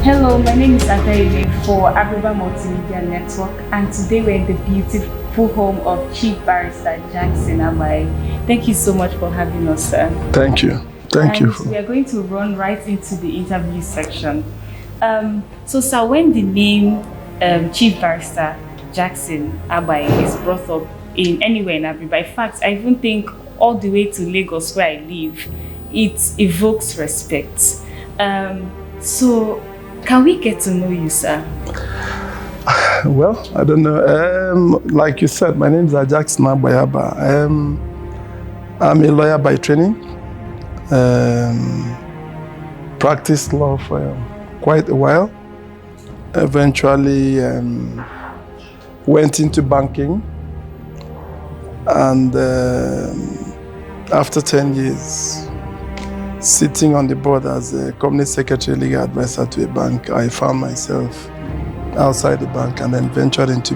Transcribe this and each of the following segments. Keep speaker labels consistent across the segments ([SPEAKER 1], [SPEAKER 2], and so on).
[SPEAKER 1] Hello, my name is Abiriba for Abiriba Multimedia Network, and today we're in the beautiful home of Chief Barrister Jackson Agbai. Thank you so much for having us, sir.
[SPEAKER 2] Thank you. Thank you.
[SPEAKER 1] We are going to run right into the interview section. So, sir, when the name Chief Barrister Jackson Agbai is brought up in anywhere in Abiriba, in fact, I even think all the way to Lagos where I live, it evokes respect. So, can we get to know you, sir?
[SPEAKER 2] Well, I don't know. Like you said, my name is Jackson Agbai Abah. I'm a lawyer by training. Practiced law for quite a while. Eventually went into banking. And after 10 years, sitting on the board as a company secretary, legal advisor to a bank, I found myself outside the bank and then ventured into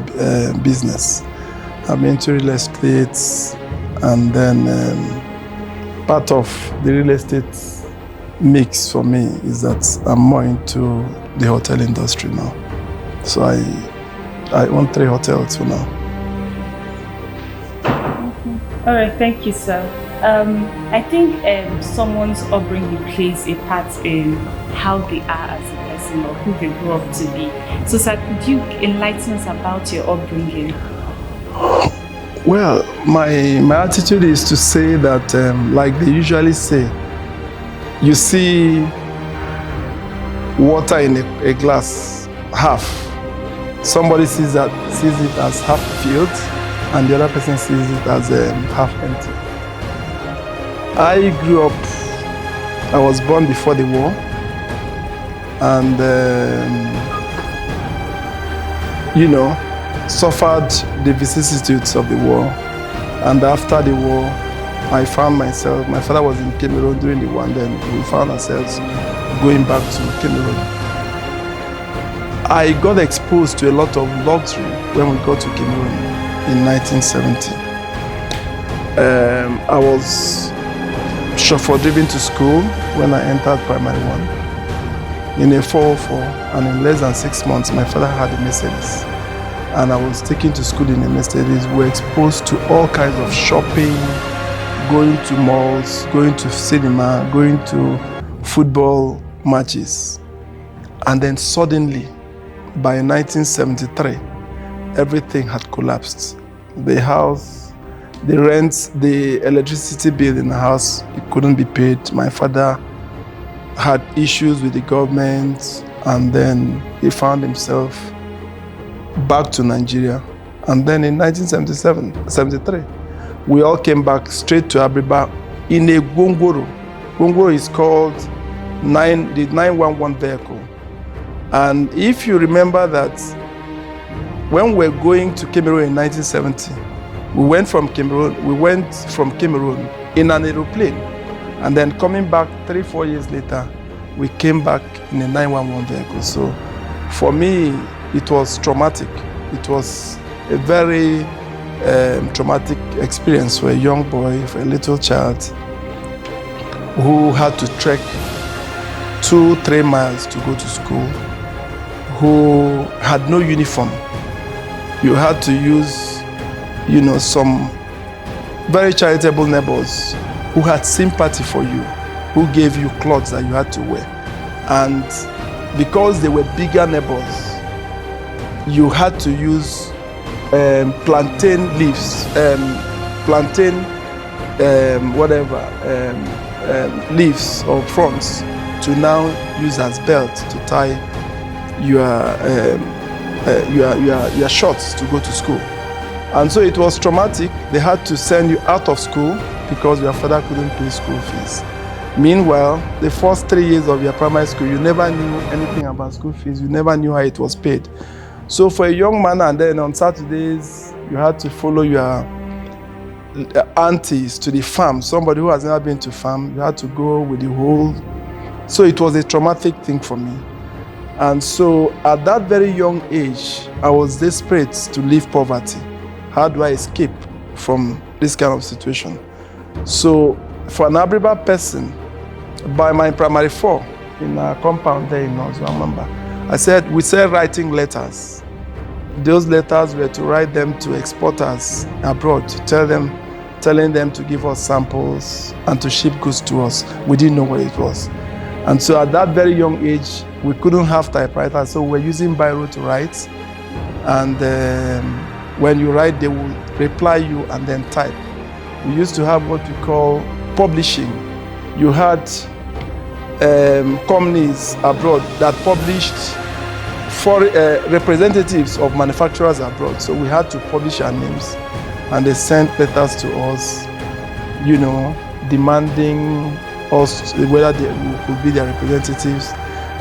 [SPEAKER 2] business. I'm into real estate, and then part of the real estate mix for me is that I'm more into the hotel industry now. So I own 3 hotels for now.
[SPEAKER 1] All right, thank you, sir. I think someone's upbringing plays a part in how they are as a person or who they grow up to be. So, sir, could you enlighten us about your upbringing?
[SPEAKER 2] Well, my attitude is to say that, like they usually say, you see water in a glass half. Somebody sees it as half filled, and the other person sees it as half empty. I grew up, I was born before the war, and suffered the vicissitudes of the war. And after the war, I found myself, my father was in Cameroon during the war, and then we found ourselves going back to Cameroon. I got exposed to a lot of luxury when we got to Cameroon in 1970. I was chauffeur-driven to school when I entered primary 1 in a 404, and in less than 6 months, my father had a Mercedes, and I was taken to school in a Mercedes. We were exposed to all kinds of shopping, going to malls, going to cinema, going to football matches, and then suddenly, by 1973, everything had collapsed. The house, the rent, the electricity bill in the house, it couldn't be paid. My father had issues with the government, and then he found himself back to Nigeria. And then in 1973, we all came back straight to Abiriba in a Gongoro. Gongoro is called the 911 vehicle. And if you remember that when we were going to Cameroon in 1970, we went from Cameroon in an aeroplane, and then coming back 3-4 years later, we came back in a 911 vehicle. So for me, it was traumatic. It was a very traumatic experience for a young boy, for a little child who had to trek 2-3 miles to go to school, who had no uniform. You had to use some very charitable neighbors who had sympathy for you, who gave you clothes that you had to wear. And because they were bigger neighbors, you had to use plantain leaves, leaves or fronds to now use as belt to tie your shorts to go to school. And so it was traumatic. They had to send you out of school because your father couldn't pay school fees. Meanwhile, the first 3 years of your primary school, you never knew anything about school fees. You never knew how it was paid. So for a young man, and then on Saturdays, you had to follow your aunties to the farm. Somebody who has never been to farm, you had to go with the whole. So it was a traumatic thing for me. And so at that very young age, I was desperate to leave poverty. How do I escape from this kind of situation? So for an Abiriba person, by my primary 4 in a compound there in North Remember, I said, we started writing letters. Those letters were to write them to exporters abroad, to telling them to give us samples and to ship goods to us. We didn't know what it was. And so at that very young age, we couldn't have typewriters, so we're using biro to write. And when you write, they will reply you and then type. We used to have what we call publishing. You had companies abroad that published for representatives of manufacturers abroad. So we had to publish our names, and they sent letters to us, you know, demanding us whether we could be their representatives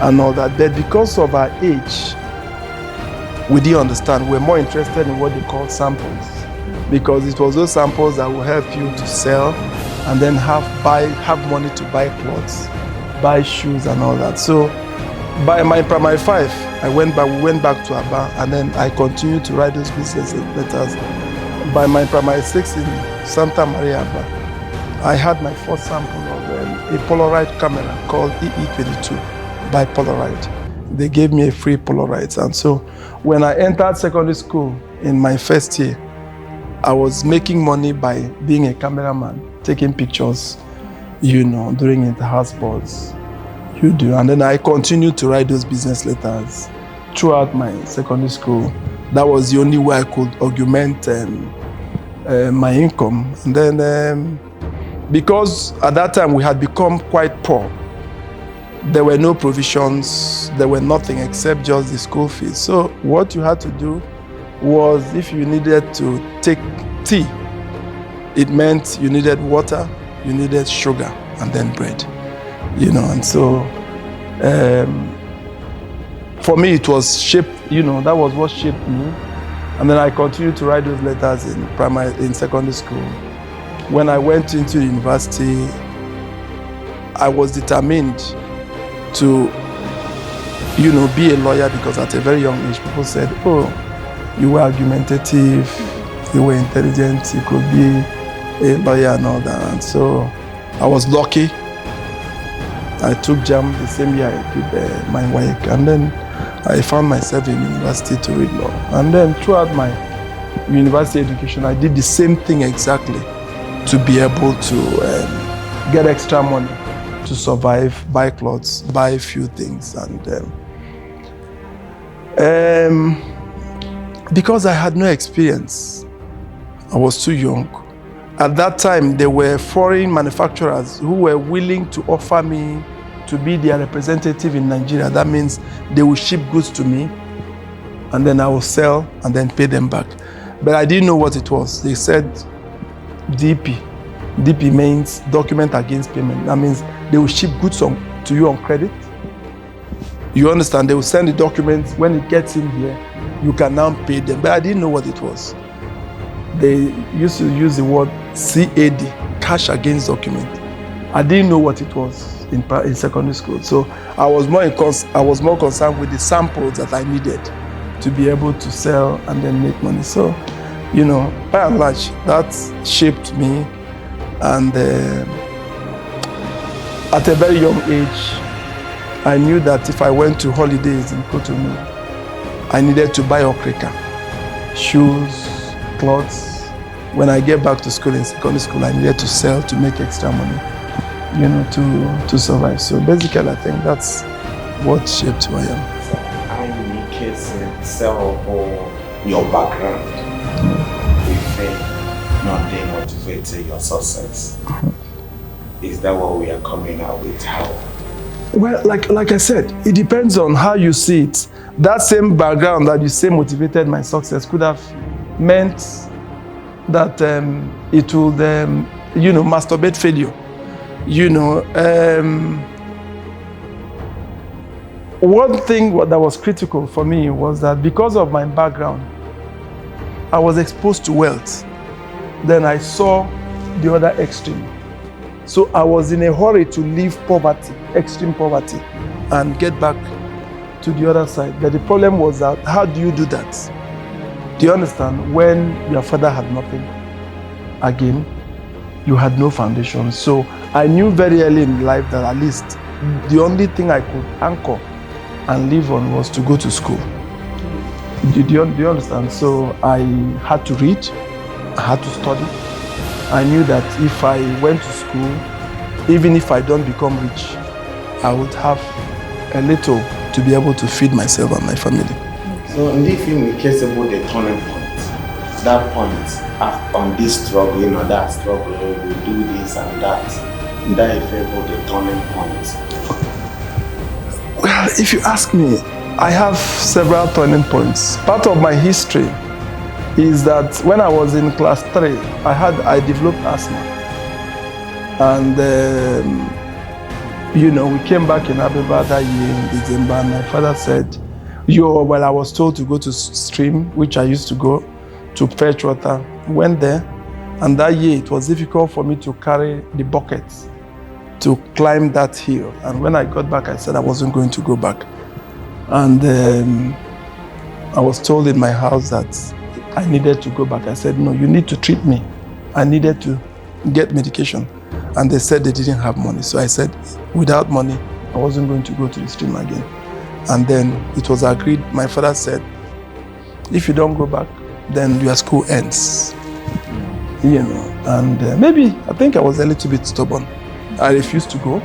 [SPEAKER 2] and all that. But because of our age, we didn't understand. We're more interested in what they call samples, because it was those samples that will help you to sell and then have money to buy clothes, buy shoes and all that. So by my primary 5, we went back to Abah, and then I continued to write those business letters. By my primary 6 in Santa Maria Abah, I had my first sample of a Polaroid camera called EE22 by Polaroid. They gave me a free Polaroid. And so when I entered secondary school in my first year, I was making money by being a cameraman, taking pictures, you know, during inter-house sports. You do. And then I continued to write those business letters throughout my secondary school. That was the only way I could augment my income. And then because at that time we had become quite poor, there were no provisions, there were nothing except just the school fees. So what you had to do was, if you needed to take tea, it meant you needed water, you needed sugar, and then bread. You know, and so for me it was shaped, you know, that was what shaped me. And then I continued to write those letters in secondary school. When I went into university, I was determined to, you know, be a lawyer, because at a very young age people said, oh, you were argumentative, you were intelligent, you could be a lawyer and all that. And so I was lucky. I took JAM the same year I did my WAEC, and then I found myself in university to read law. And then throughout my university education, I did the same thing exactly, to be able to get extra money to survive, buy clothes, buy a few things. And because I had no experience, I was too young. At that time, there were foreign manufacturers who were willing to offer me to be their representative in Nigeria. That means they will ship goods to me, and then I will sell and then pay them back. But I didn't know what it was. They said DP. DP means document against payment. That means they will ship goods to you on credit. You understand? They will send the documents. When it gets in here, you can now pay them. But I didn't know what it was. They used to use the word CAD, cash against document. I didn't know what it was in secondary school. So I was more concerned with the samples that I needed to be able to sell and then make money. So, you know, by and large, that shaped me. And at a very young age, I knew that if I went to holidays in Cotonou, I needed to buy okrika, shoes, clothes. When I get back to school in secondary school, I needed to sell to make extra money, you know, to survive. So basically, I think that's what shaped who I am.
[SPEAKER 3] So, how in your case, sell or your background, if not they motivate your success? Is that what we are coming out with? How?
[SPEAKER 2] Well, like I said, it depends on how you see it. That same background that you say motivated my success could have meant that it would, you know, masturbate failure. You know, one thing that was critical for me was that because of my background, I was exposed to wealth. Then I saw the other extreme. So I was in a hurry to leave poverty, extreme poverty, and get back to the other side. But the problem was that, how do you do that? Do you understand? When your father had nothing, again, you had no foundation. So I knew very early in life that at least the only thing I could anchor and live on was to go to school. Do you understand? So I had to read, I had to study. I knew that if I went to school, even if I don't become rich, I would have a little to be able to feed myself and my family.
[SPEAKER 3] So in the film, we case about the turning point. That point on this struggle, that struggle, we do this and that. And that effect about the turning point.
[SPEAKER 2] Well, if you ask me, I have several turning points. Part of my history is that when I was in class 3, I developed asthma. And we came back in Abiriba that year in December, and my father said, I was told to go to stream, which I used to go to fetch water. Went there, and that year it was difficult for me to carry the buckets to climb that hill. And when I got back, I said I wasn't going to go back. And I was told in my house that I needed to go back. I said, no, you need to treat me. I needed to get medication. And they said they didn't have money. So I said, without money, I wasn't going to go to the stream again. And then it was agreed. My father said, if you don't go back, then your school ends. And maybe, I think I was a little bit stubborn. I refused to go.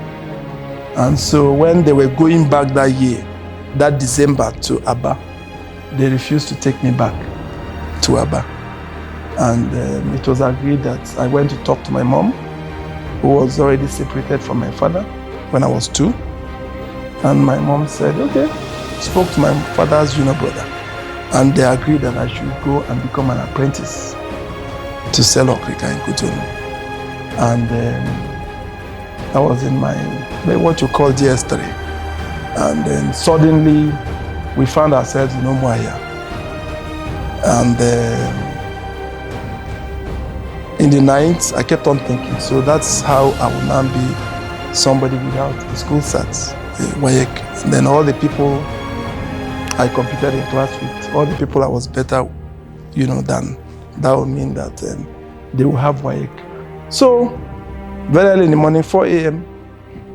[SPEAKER 2] And so when they were going back that year, that December to Abba, they refused to take me back to Abba. And it was agreed that I went to talk to my mom, who was already separated from my father when I was 2. And my mom said, okay, spoke to my father's junior brother. And they agreed that I should go and become an apprentice to sell okrika in Cotonou. And I was in my, what you call DS3. And then suddenly we found ourselves in Umuahia. And in the night, I kept on thinking, so that's how I would now be somebody without a school cert, WAEC. And then all the people I competed in class with, all the people I was better, than, that would mean that they will have WAEC. So, very early in the morning, 4 a.m.,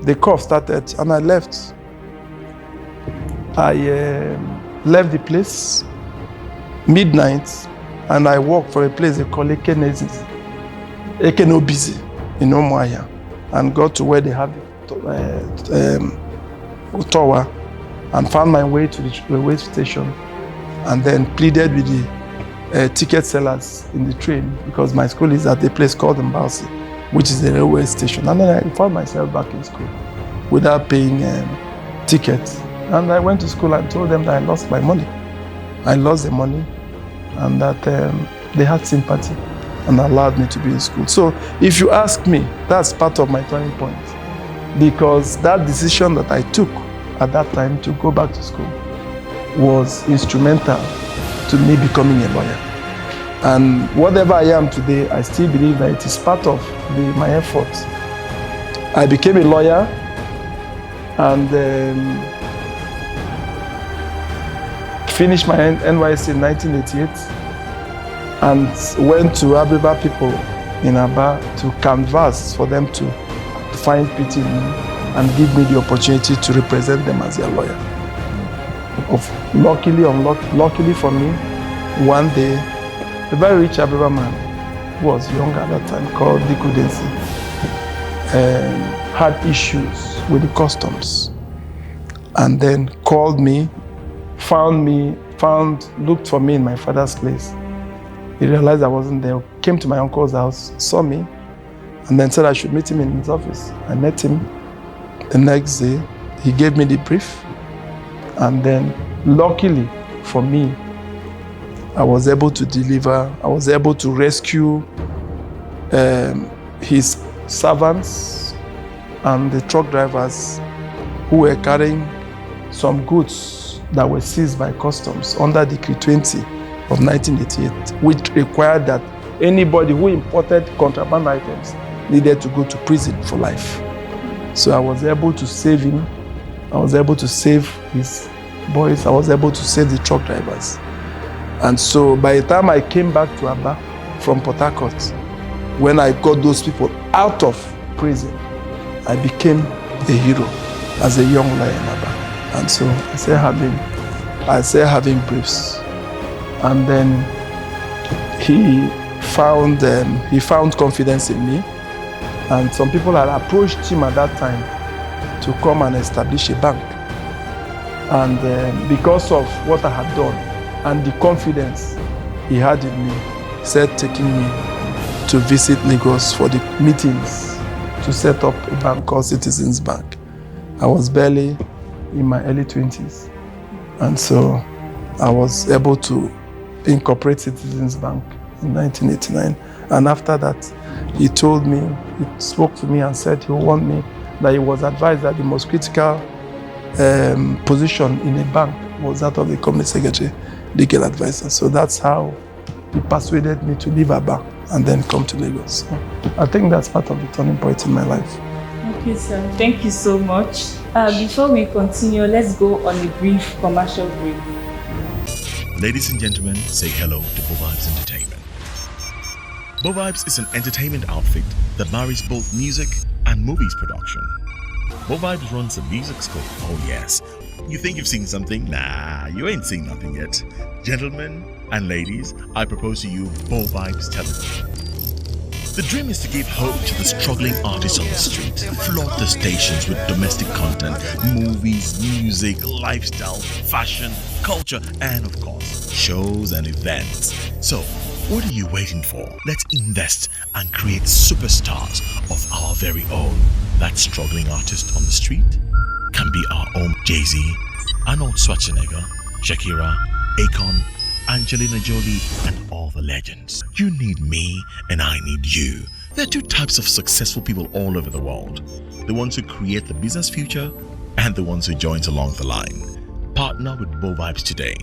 [SPEAKER 2] the cough started and I left. I left the place midnight and I walked for a place they call Ekenobisi in Umuahia, and got to where they have tower and found my way to the railway station, and then pleaded with the ticket sellers in the train, because my school is at a place called Mbausi, which is the railway station. And then I found myself back in school without paying tickets. And I went to school and told them that I lost my money. I lost the money, and that they had sympathy and allowed me to be in school. So if you ask me, that's part of my turning point, because that decision that I took at that time to go back to school was instrumental to me becoming a lawyer. And whatever I am today, I still believe that it is part of my efforts. I became a lawyer and finished my NYSC in 1988 and went to Abiriba people in Abba to canvass for them to find pity in me and give me the opportunity to represent them as their lawyer. Luckily for me, one day, a very rich Abiriba man, who was young at that time, called Dikudensi, had issues with the customs, and then called me, looked for me in my father's place. He realized I wasn't there, came to my uncle's house, saw me, and then said I should meet him in his office. I met him the next day. He gave me the brief, and then luckily for me, I was able to deliver, I was able to rescue his servants and the truck drivers who were carrying some goods that were seized by customs under Decree 20 of 1988, which required that anybody who imported contraband items needed to go to prison for life. So I was able to save him, I was able to save his boys, I was able to save the truck drivers. And so by the time I came back to Abba from Port Harcourt, when I got those people out of prison, I became a hero as a young lawyer in Abba. And so I started having briefs. And then he found confidence in me. And some people had approached him at that time to come and establish a bank. And because of what I had done and the confidence he had in me, he started taking me to visit Lagos for the meetings to set up a bank called Citizens Bank. I was barely in my early 20s. And so I was able to incorporate Citizens Bank in 1989. And after that, he spoke to me and said he wanted me, that he was advised that the most critical position in a bank was that of the company secretary, legal advisor. So that's how he persuaded me to leave Abah and then come to Lagos. So I think that's part of the turning point in my life.
[SPEAKER 1] Okay, sir. Thank you so much. Before we continue, let's go on a brief commercial break.
[SPEAKER 4] Ladies and gentlemen, say hello to Bovibes Entertainment. Bovibes is an entertainment outfit that marries both music and movies production. Bovibes runs a music school. Oh yes. You think you've seen something? Nah, you ain't seen nothing yet. Gentlemen and ladies, I propose to you Bovibes Television. The dream is to give hope to the struggling artists on the street, flood the stations with domestic content, movies, music, lifestyle, fashion, culture, and of course, shows and events. So, what are you waiting for? Let's invest and create superstars of our very own. That struggling artist on the street can be our own Jay-Z, Arnold Schwarzenegger, Shakira, Akon, Angelina Jolie, and all the legends. You need me and I need you. There are two types of successful people all over the world. The ones who create the business future and the ones who join along the line. Partner with Bovibes today.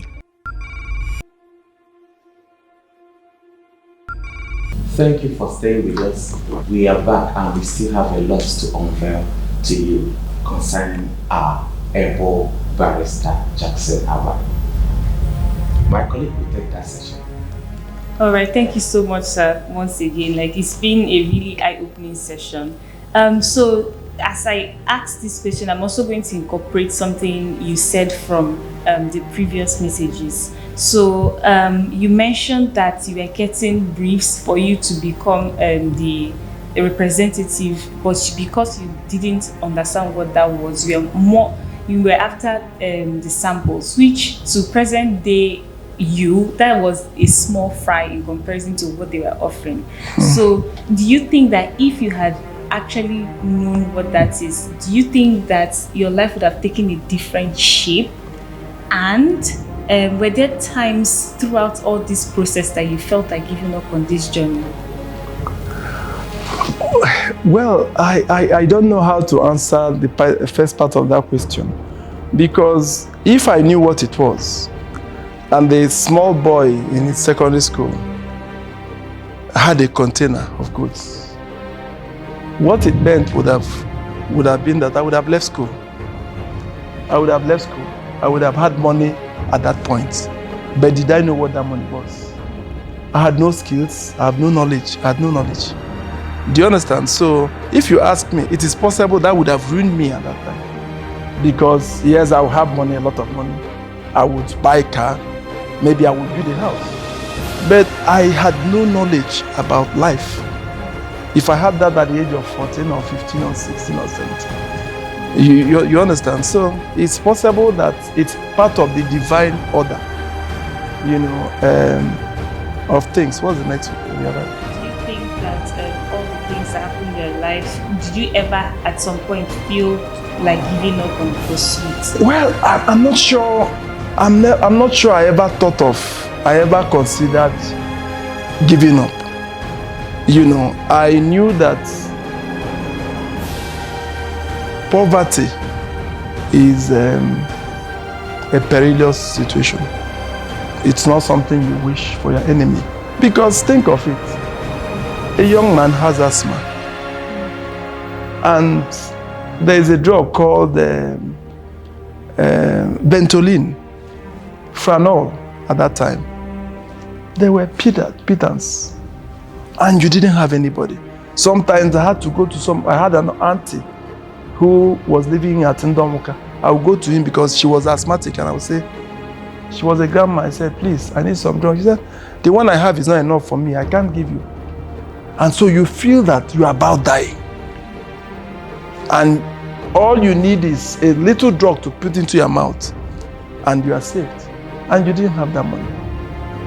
[SPEAKER 3] Thank you for staying with us. We are back and we still have a lot to unveil to you concerning our able barrister Jackson Agbai. My colleague will take that session.
[SPEAKER 1] All right, thank you so much, sir. Once again, it's been a really eye-opening session. So as I ask this question, I'm also going to incorporate something you said from the previous messages. So you mentioned that you were getting briefs for you to become the representative, but because you didn't understand what that was, you were after the samples, which to present day that was a small fry in comparison to what they were offering. So do you think that if you had actually known what that is, do you think that your life would have taken a different shape? And were there times throughout all this process that you felt like giving up on this journey?
[SPEAKER 2] Well, I don't know how to answer the first part of that question, because if I knew what it was, and the small boy in his secondary school had a container of goods, what it meant would have been that I would have left school. I would have had money at that point. But did I know what that money was? I had no skills, I have no knowledge, Do you understand? So if you ask me, it is possible that would have ruined me at that time. Because yes, I would have money, a lot of money. I would buy a car, maybe I would build a house. But I had no knowledge about life. If I had that at the age of 14 or 15 or 16 or 17, you understand? So it's possible that it's part of the divine order, of things. What's the next one?
[SPEAKER 1] Do you think that all the things that happen in your life, did you ever at some point feel like giving up on the pursuit?
[SPEAKER 2] Well, I'm not sure. I'm not sure I ever considered giving up. I knew that poverty is a perilous situation. It's not something you wish for your enemy. Because think of it, a young man has asthma. And there is a drug called Ventolin, Franol at that time. They were pittance. And you didn't have anybody. Sometimes I had to go to I had an auntie who was living at Ndomuka. I would go to him because she was asthmatic, and I would say, she was a grandma. I said, please, I need some drugs. She said, the one I have is not enough for me. I can't give you. And so you feel that you are about dying. And all you need is a little drug to put into your mouth, and you are saved. And you didn't have that money.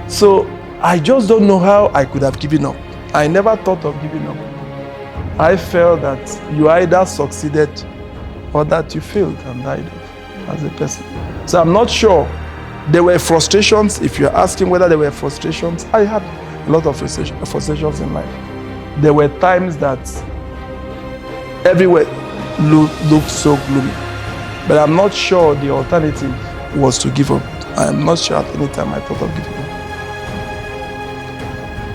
[SPEAKER 2] So I just don't know how I could have given up. I never thought of giving up. I felt that you either succeeded or that you failed and died as a person. So I'm not sure. There were frustrations. If you're asking whether there were frustrations, I had a lot of frustrations in life. There were times that everywhere looked so gloomy. But I'm not sure the alternative was to give up. I'm not sure at any time I thought of giving up.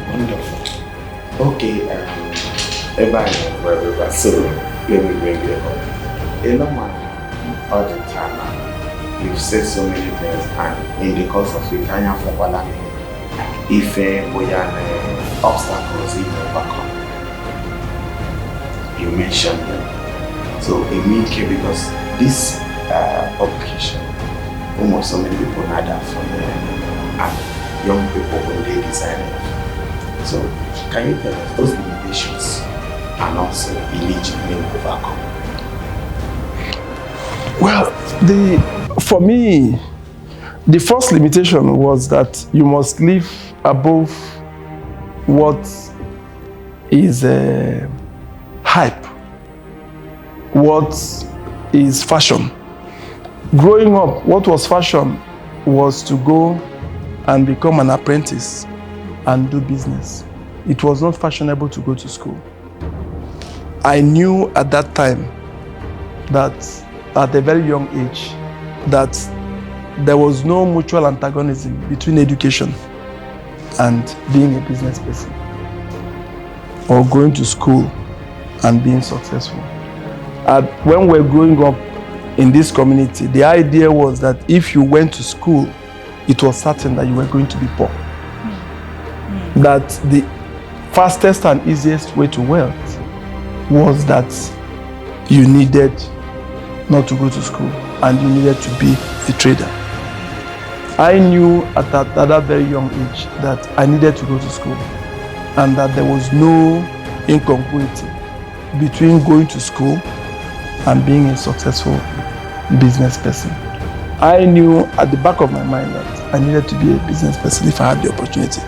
[SPEAKER 3] Wonderful. Okay, Abiriba, so let me bring you up. You know, man, all the time now, you've said so many things, and in the course of it, I have for if we are obstacles you overcome, you mentioned them. So immediately, because this publication, almost so many people know that from and young people when they design it. So can you tell us those limitations and also immediately overcome?
[SPEAKER 2] Well, for me, the first limitation was that you must live above what is hype, what is fashion. Growing up, what was fashion was to go and become an apprentice and do business. It was not fashionable to go to school. I knew at that time that at a very young age that there was no mutual antagonism between education and being a business person or going to school and being successful. When we were growing up in this community, the idea was that if you went to school, it was certain that you were going to be poor. That the fastest and easiest way to wealth was that you needed not to go to school and you needed to be a trader. I knew at that very young age that I needed to go to school and that there was no incongruity between going to school and being a successful business person. I knew at the back of my mind that I needed to be a business person if I had the opportunity.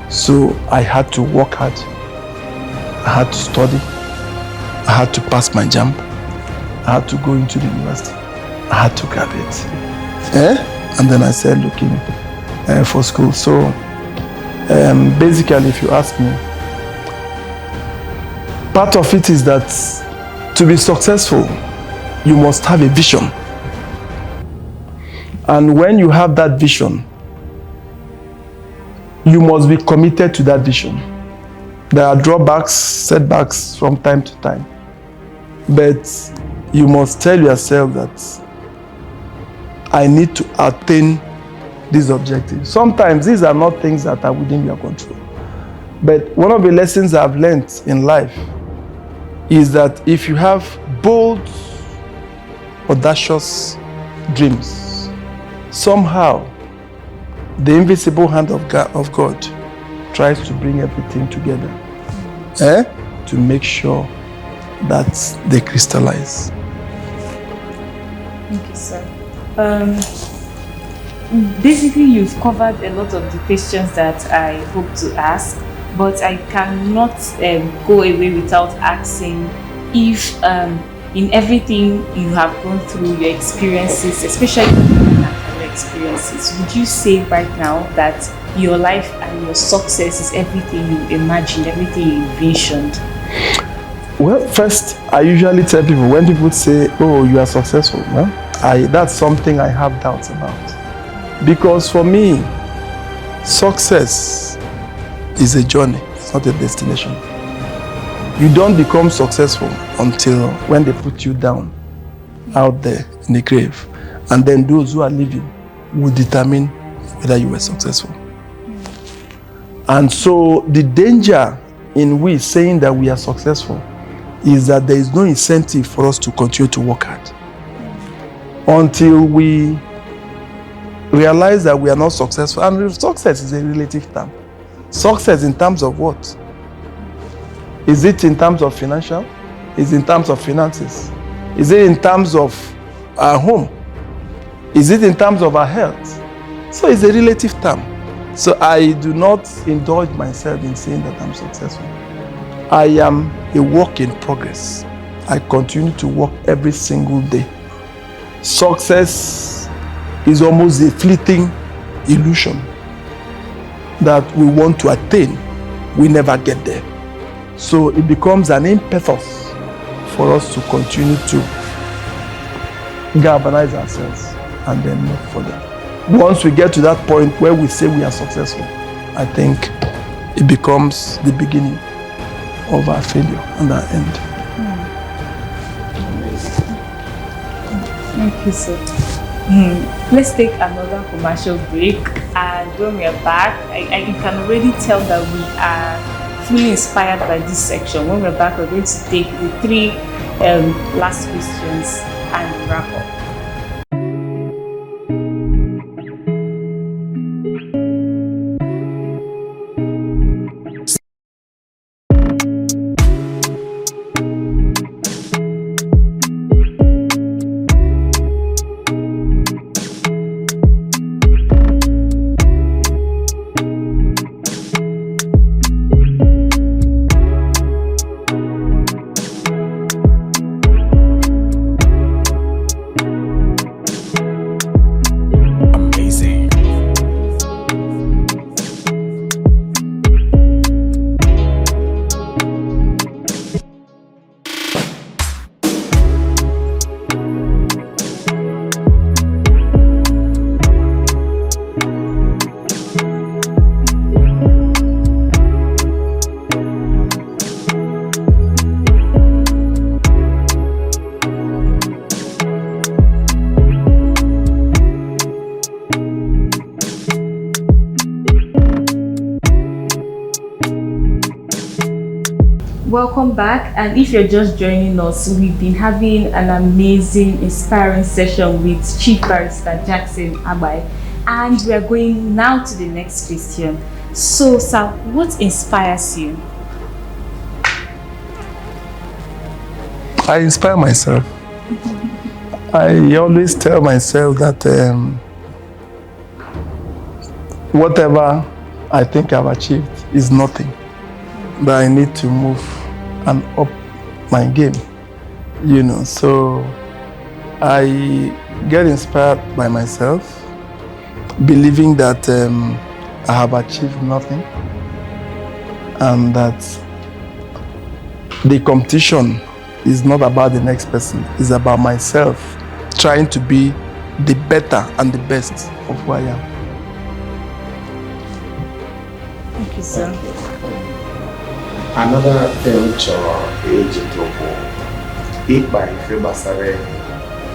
[SPEAKER 2] So I had to work hard. I had to study. I had to pass my JAMB. I had to go into the university. I had to graduate. And then I started looking for school. So basically, if you ask me, part of it is that to be successful, you must have a vision. And when you have that vision, you must be committed to that vision. There are drawbacks, setbacks from time to time. But you must tell yourself that I need to attain these objectives. Sometimes these are not things that are within your control. But one of the lessons I've learned in life is that if you have bold, audacious dreams, somehow the invisible hand of God tries to bring everything together to make sure that they crystallize.
[SPEAKER 1] Thank you, sir. Basically, you've covered a lot of the questions that I hope to ask, but I cannot go away without asking if in everything you have gone through, your experiences, especially your experiences, would you say right now that your life and your success is everything you imagined, everything you envisioned?
[SPEAKER 2] Well, first, I usually tell people, when people say, oh, you are successful, that's something I have doubts about. Because for me, success is a journey, it's not a destination. You don't become successful until when they put you down out there in the grave. And then those who are living will determine whether you were successful. And so the danger in we saying that we are successful is that there is no incentive for us to continue to work hard. until we realize that we are not successful. And success is a relative term. Success in terms of what? Is it in terms of financial? Is it in terms of finances? Is it in terms of our home? Is it in terms of our health? So it's a relative term. So I do not indulge myself in saying that I'm successful. I am a work in progress. I continue to work every single day. Success is almost a fleeting illusion that we want to attain. We never get there. So it becomes an impetus for us to continue to galvanize ourselves and then move further. Once we get to that point where we say we are successful, I think it becomes the beginning of our failure and our end.
[SPEAKER 1] Thank you, sir. Let's take another commercial break, and when we are back, you can already tell that we are fully inspired by this section. When we're back, we're going to take the 3 last questions and wrap up. Welcome back, and if you're just joining us, we've been having an amazing, inspiring session with Chief Barrister Jackson Agbai, and we are going now to the next question. So, sir, what inspires you?
[SPEAKER 2] I inspire myself. I always tell myself that whatever I think I've achieved is nothing, but I need to move and up my game, so I get inspired by myself, believing that I have achieved nothing, and that the competition is not about the next person, it's about myself trying to be the better and the best of who I am.
[SPEAKER 1] Thank you, sir.
[SPEAKER 3] Another thing which agent if by Basare,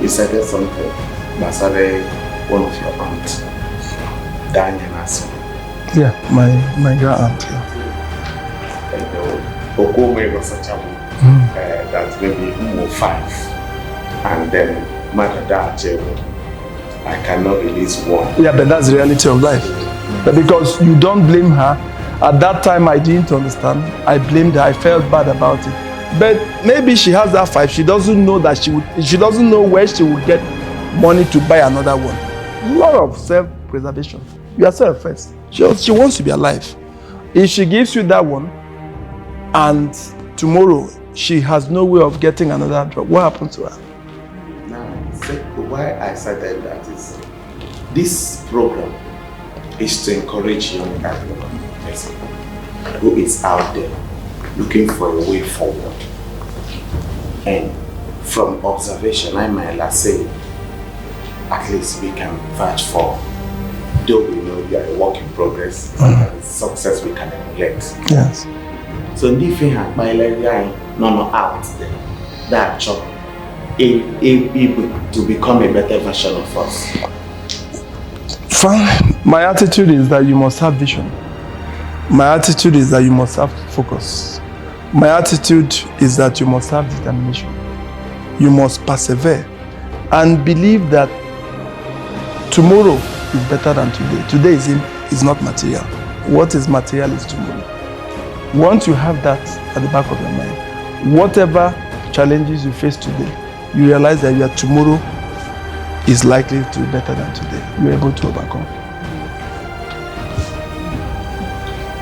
[SPEAKER 3] you said something, Basare, one of your aunts, Daniel Nassau.
[SPEAKER 2] Yeah, my grand aunt.
[SPEAKER 3] Okome was such a that maybe 5, and then Mother I cannot release 1.
[SPEAKER 2] Yeah, but that's the reality of life. But because you don't blame her. At that time, I didn't understand. I blamed her. I felt bad about it. But maybe she has that 5. She doesn't know that she doesn't know where she would get money to buy another one. A lot of self-preservation. Yourself first. She wants to be alive. If she gives you that one, and tomorrow she has no way of getting another job, what happens to her?
[SPEAKER 3] Now, why I cited that is this program is to encourage young everyone who is out there looking for a way forward. And from observation, I might say, at least we can vouch for, though we know we are a work in progress, and success we can emulate.
[SPEAKER 2] Yes.
[SPEAKER 3] So, if my area no out there, that job, able to become a better version of us.
[SPEAKER 2] Fine. My attitude is that you must have vision. My attitude is that you must have focus. My attitude is that you must have determination. You must persevere. and believe that tomorrow is better than today. Today is not material. What is material is tomorrow. Once you have that at the back of your mind, whatever challenges you face today, you realize that your tomorrow is likely to be better than today. You're able to overcome.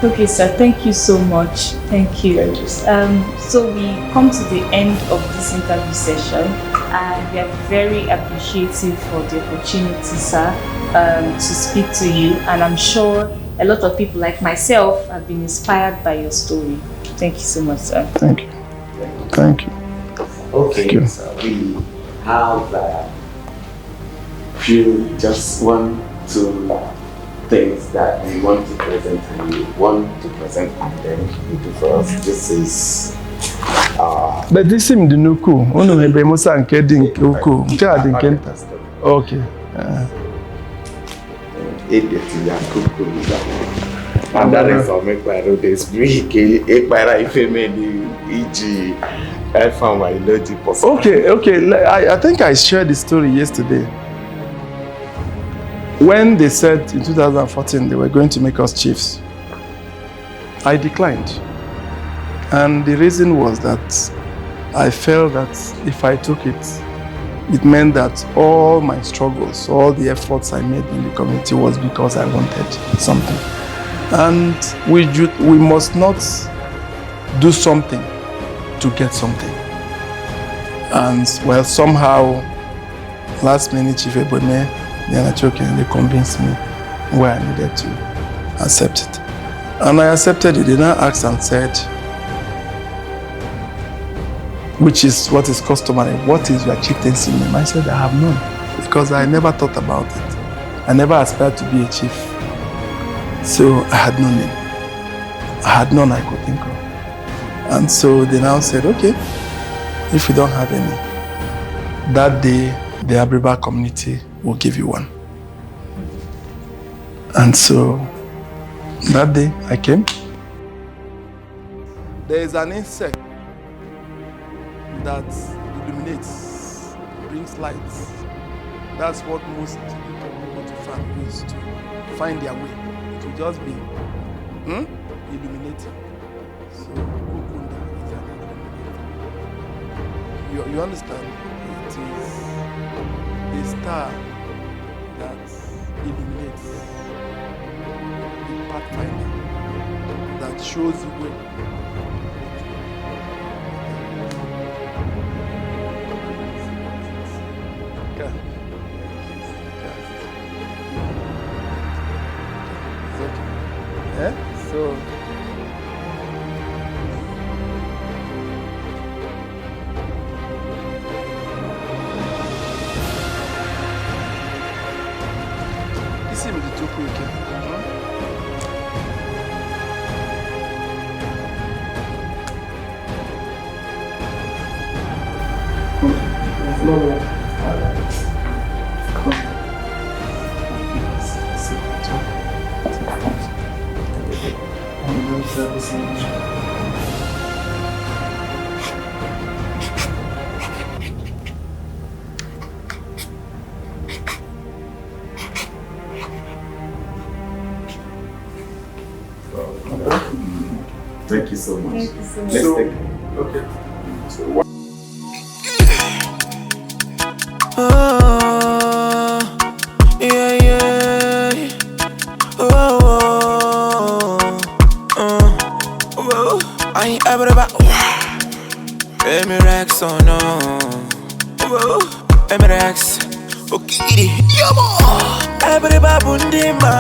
[SPEAKER 1] Okay, sir. Thank you so much. Thank you.
[SPEAKER 3] Thank you, sir.
[SPEAKER 1] So we come to the end of this interview session, and we are very appreciative for the opportunity, sir, to speak to you. And I'm sure a lot of people like myself have been inspired by your story. Thank you so much, sir.
[SPEAKER 2] Thank you. Thank you.
[SPEAKER 3] Okay,
[SPEAKER 2] Thank you.
[SPEAKER 3] so we have just 1, 2 things that we want to present, and we want to present, and then you do for us. This is
[SPEAKER 2] but this is the new cool. Ono hebe musa nke di nke uku. Nke a di nke nta. Okay.
[SPEAKER 3] And that is all make my road is break.
[SPEAKER 2] Okay. I think I shared the story yesterday. When they said in 2014 they were going to make us chiefs, I declined. And the reason was that I felt that if I took it, it meant that all my struggles, all the efforts I made in the community was because I wanted something. And we must not do something to get something. And well, somehow, last minute, Chief Jackson they convinced me where I needed to accept it. And I accepted it. They now asked and said, which is what is customary, what is your chieftaincy name? I said, I have none, because I never thought about it. I never aspired to be a chief. So I had no name. I had none I could think of. And so they now said, okay, if you don't have any, that day the Abiriba community will give you one. And so that day I came. There is an insect that illuminates, brings lights. That's what most people who go to farm use to find their way. It will just be illuminating. So Kukunda is an illuminator. You understand? It is a star that illuminates, the pathfinder that shows the way. So this is the Toku again.
[SPEAKER 3] Thank you so much.
[SPEAKER 1] Thank you so much.
[SPEAKER 3] Let's take it.
[SPEAKER 2] Okay.
[SPEAKER 5] I Abiriba Emirax oh no Emirax Okiri Abiriba Bundima